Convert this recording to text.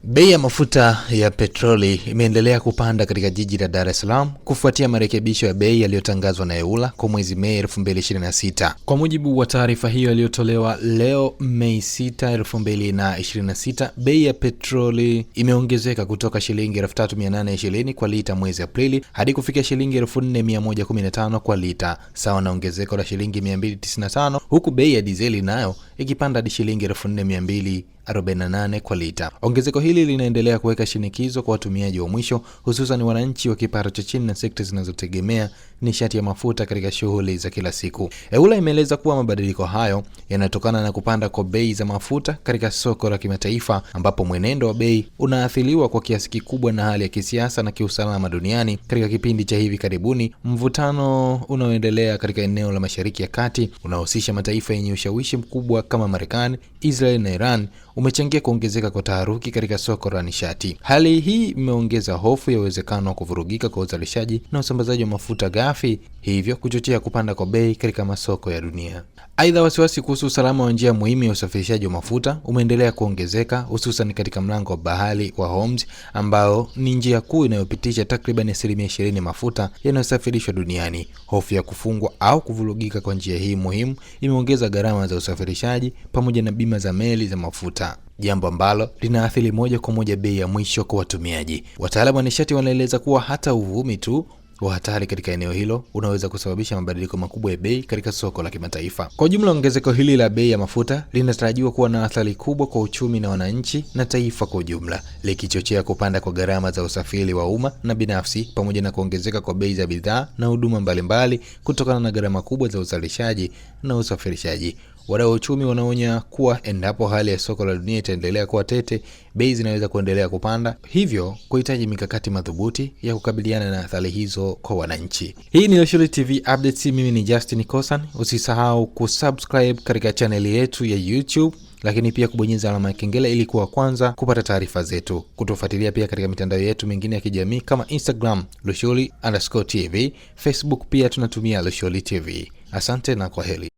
Bei ya mafuta ya petroli imeendelea kupanda katika jiji la Dar es Salaam kufuatia marekebisho ya bei yaliyotangazwa na EULA kwa mwezi Mei 2026. Kwa mujibu wa taarifa hiyo iliyotolewa leo Mei 6, 2026, bei ya petroli imeongezeka kutoka shilingi 3820 kwa lita mwezi Aprili hadi kufikia shilingi 4115 kwa lita, sawa na ongezeko la shilingi 295, huku bei ya dizeli nayo ikipanda hadi shilingi 4248 kwa lita. Ongezeko hili linaendelea kuweka shinikizo kwa watumiaji wa mwisho, hususan wananchi wa kipato cha chini na sekta zinazotegemea nishati ya mafuta katika shughuli za kila siku. EULA imeeleza kuwa mabadiliko hayo yanatokana na kupanda kwa bei za mafuta katika soko la kimataifa, ambapo mwenendo wa bei unaathiriwa kwa kiasi kikubwa na hali ya kisiasa na kiusalama duniani. Katika kipindi cha hivi karibuni, mvutano unaoendelea katika eneo la Mashariki ya Kati unahusisha mataifa yenye ushawishi mkubwa kama Marekani, Israel na Iran umechangia kuongezeka kwa taharuki katika soko la nishati. Hali hii imeongeza hofu ya uwezekano wa kuvurugika kwa uzalishaji na usambazaji wa mafuta ghafi, hivyo kuchochea kupanda kwa bei katika masoko ya dunia. Aidha, wasiwasi kuhusu usalama wa njia muhimu ya usafirishaji wa mafuta umeendelea kuongezeka, hususan katika mlango wa bahari wa Hormuz ambao ni njia kuu inayopitisha takriban 20% mafuta yanayosafirishwa duniani. Hofu ya kufungwa au kuvurugika kwa njia hii muhimu imeongeza gharama za usafirishaji pamoja na bima za meli za mafuta, jambo ambalo linaathiri moja kwa moja bei ya mwisho kwa watumiaji. Wataalamu wa nishati wanaeleza kuwa hata uvumi tu wa hatari katika eneo hilo unaweza kusababisha mabadiliko makubwa ya bei katika soko la kimataifa. Kwa jumla, ongezeko hili la bei ya mafuta linatarajiwa kuwa na athari kubwa kwa uchumi na wananchi na taifa kwa ujumla, likichochea kupanda kwa gharama za usafiri wa umma na binafsi pamoja na kuongezeka kwa bei za bidhaa na huduma mbalimbali kutokana na gharama kubwa za uzalishaji na usafirishaji. Wadau wa uchumi wanaonya kuwa endapo hali ya soko la dunia itaendelea kuwa tete, bei zinaweza kuendelea kupanda, hivyo kuhitaji mikakati madhubuti ya kukabiliana na athari hizo kwa wananchi. Hii ni Losholi TV Updates, mimi ni Justin Kosan. Usisahau kusubscribe katika channel yetu ya YouTube, lakini pia kubonyeza alama ya kengele ili kuwa kwanza kupata taarifa zetu. Kutufuatilia pia katika mitandao yetu mingine ya kijamii kama Instagram Losholi_TV, Facebook pia tunatumia Losholi TV. Asante na kwaheri.